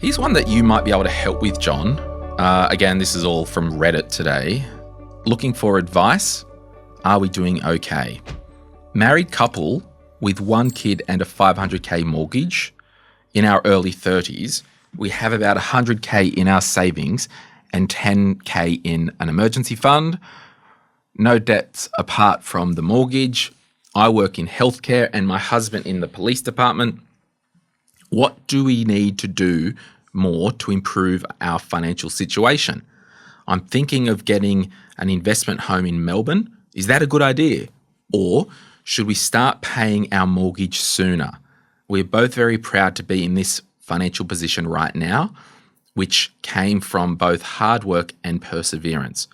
Here's one that you might be able to help with, John. Again, this is all from Reddit today. Looking for advice. Are we doing okay? Married couple with one kid and a $500K mortgage. In our early 30s, we have about $100K in our savings and $10K in an emergency fund. No debts apart from the mortgage. I work in healthcare and my husband in the police department. What do we need to do more to improve our financial situation? I'm thinking of getting an investment home in Melbourne. Is that a good idea? Or should we start paying our mortgage sooner? We're both very proud to be in this financial position right now, which came from both hard work and perseverance.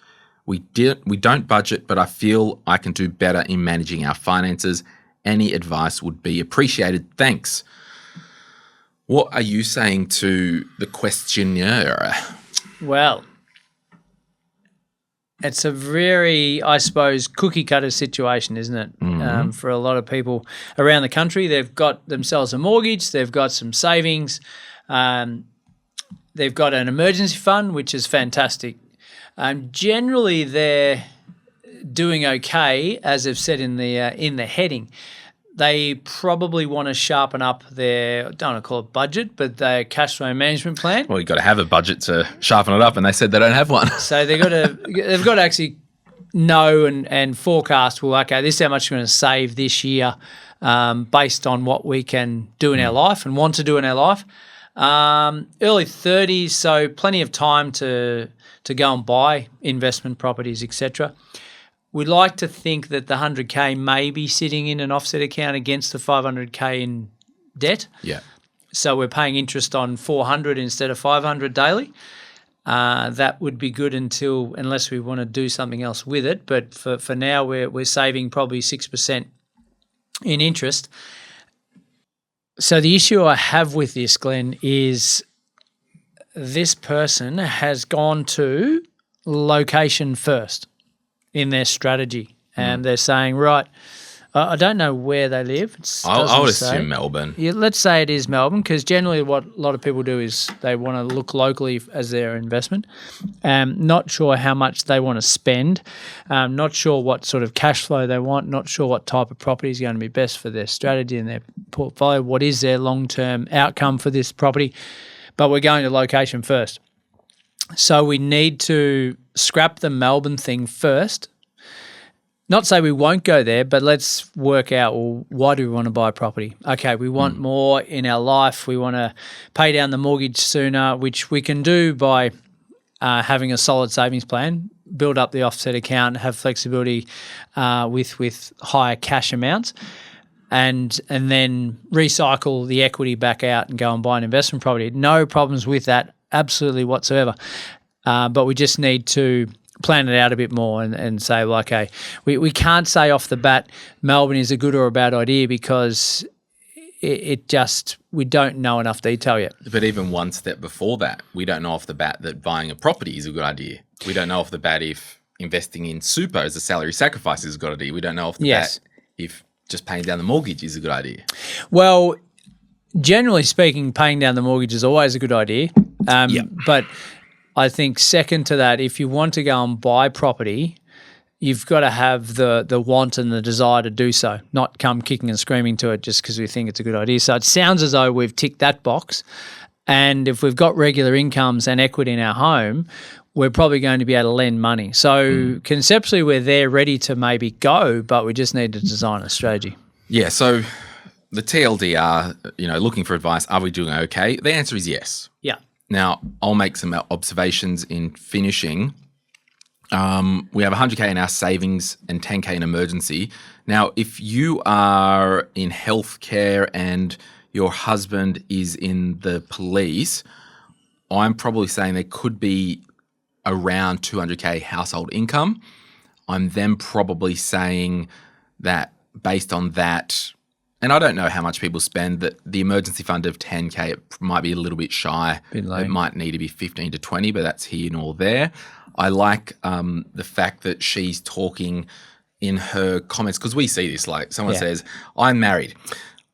We don't budget, but I feel I can do better in managing our finances. Any advice would be appreciated. Thanks. What are you saying to the questionnaire? Well, it's a very, I suppose, cookie-cutter situation, isn't it? Mm-hmm. For a lot of people around the country, they've got themselves a mortgage, they've got some savings, they've got an emergency fund, which is fantastic. Generally, they're doing okay, as they've said in the heading. They probably want to sharpen up their, I don't want to call it budget, but their cash flow management plan. Well, you've got to have a budget to sharpen it up, and they said they don't have one. So they've got to actually know and forecast, well, okay, this is how much we're going to save this year based on what we can do in our life and want to do in our life. Early 30s, so plenty of time to go and buy investment properties, etc. We'd like to think that the 100K may be sitting in an offset account against the 500K in debt. Yeah. So we're paying interest on 400 instead of 500 daily. That would be good unless we want to do something else with it. But for now, we're saving probably 6% in interest. So the issue I have with this, Glenn, is this person has gone to location first in their strategy. And they're saying, right, I don't know where they live. I would assume Melbourne. Yeah, let's say it is Melbourne, because generally what a lot of people do is they want to look locally as their investment. Not sure how much they want to spend. Not sure what sort of cash flow they want. Not sure what type of property is going to be best for their strategy and their portfolio. What is their long-term outcome for this property? But we're going to location first. So we need to scrap the Melbourne thing first. Not say we won't go there, but let's work out, well, why do we want to buy property? Okay, we want more in our life. We want to pay down the mortgage sooner, which we can do by having a solid savings plan, build up the offset account, have flexibility with higher cash amounts, and then recycle the equity back out and go and buy an investment property. No problems with that, absolutely whatsoever. But we just need to plan it out a bit more and say, well, okay, we can't say off the bat Melbourne is a good or a bad idea because we don't know enough detail yet. But even one step before that, we don't know off the bat that buying a property is a good idea. We don't know off the bat if investing in super as a salary sacrifice is a good idea. We don't know off the bat if just paying down the mortgage is a good idea. Well, generally speaking, paying down the mortgage is always a good idea. But I think second to that, if you want to go and buy property, you've got to have the want and the desire to do so, not come kicking and screaming to it just because we think it's a good idea. So it sounds as though we've ticked that box. And if we've got regular incomes and equity in our home, we're probably going to be able to lend money. So conceptually, we're there ready to maybe go, but we just need to design a strategy. Yeah, so the TLDR, looking for advice, are we doing okay? The answer is yes. Yeah. Now, I'll make some observations in finishing. We have 100K in our savings and 10K in emergency. Now, if you are in healthcare and your husband is in the police, I'm probably saying there could be around 200K household income. I'm then probably saying that based on that, and I don't know how much people spend, that the emergency fund of 10K, it might be a little bit shy. It might need to be 15 to 20, but that's here nor there. I like the fact that she's talking in her comments, because we see this, like someone says, I'm married.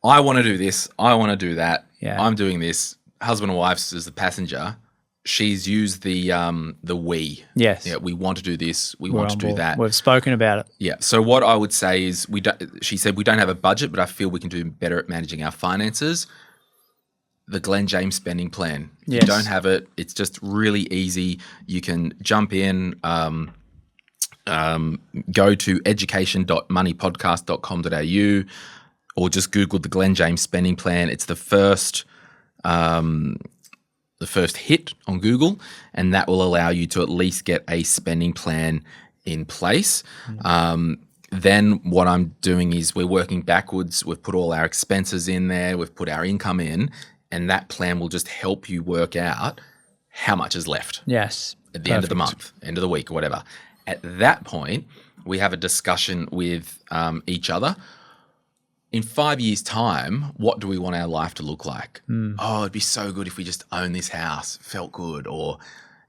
I want to do this. I want to do that. Yeah. I'm doing this. husband and wife as the passenger, she's used the we. Yes. Yeah, we want to do this. We We're want to on do board. that. We've spoken about it. Yeah. So what I would say is she said we don't have a budget, but I feel we can do better at managing our finances. The Glen James spending plan. If Yes. you don't have it, it's just really easy. You can jump in, go to education.moneypodcast.com.au or just Google the Glen James spending plan. It's the first hit on Google, and that will allow you to at least get a spending plan in place. Then what I'm doing is we're working backwards. We've put all our expenses in there. We've put our income in, and that plan will just help you work out how much is left Yes. at the end of the month, end of the week, or whatever. At that point, we have a discussion with each other. In 5 years' time, what do we want our life to look like? Oh, it'd be so good if we just owned this house, felt good. Or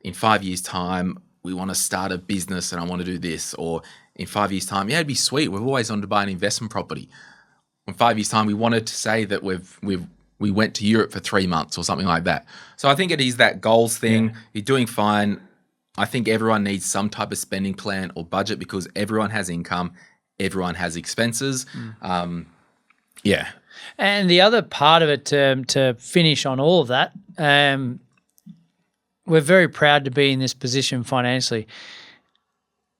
in 5 years' time, we want to start a business and I want to do this. Or in 5 years' time, yeah, it'd be sweet. We've always wanted to buy an investment property. In 5 years' time, we wanted to say that we went to Europe for 3 months or something like that. So I think it is that goals thing. Yeah. You're doing fine. I think everyone needs some type of spending plan or budget because everyone has income, everyone has expenses. Yeah. And the other part of it, to finish on all of that, we're very proud to be in this position financially.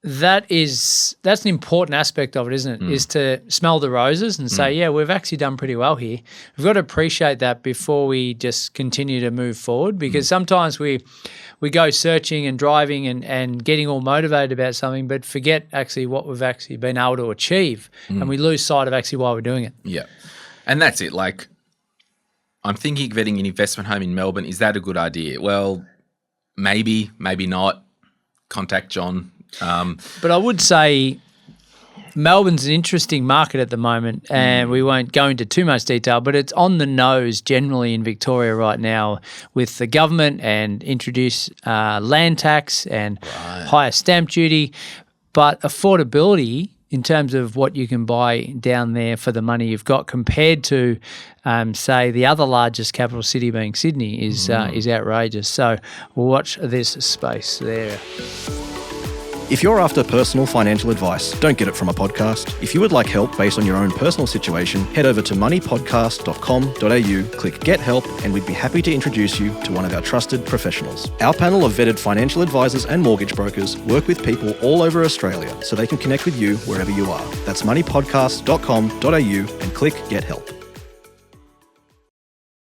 That's an important aspect of it, isn't it? Is to smell the roses and say, yeah, we've actually done pretty well here. We've got to appreciate that before we just continue to move forward, because sometimes we go searching and driving and getting all motivated about something, but forget actually what we've actually been able to achieve, and we lose sight of actually why we're doing it. Yeah. And that's it. Like, I'm thinking of getting an investment home in Melbourne. Is that a good idea? Well, maybe, maybe not. Contact John. But I would say Melbourne's an interesting market at the moment, and we won't go into too much detail, but it's on the nose generally in Victoria right now with the government and introduce land tax and higher stamp duty, but affordability in terms of what you can buy down there for the money you've got compared to, say, the other largest capital city being Sydney is outrageous. So we'll watch this space there. If you're after personal financial advice, don't get it from a podcast. If you would like help based on your own personal situation, head over to moneypodcast.com.au, click Get Help, and we'd be happy to introduce you to one of our trusted professionals. Our panel of vetted financial advisors and mortgage brokers work with people all over Australia so they can connect with you wherever you are. That's moneypodcast.com.au and click Get Help.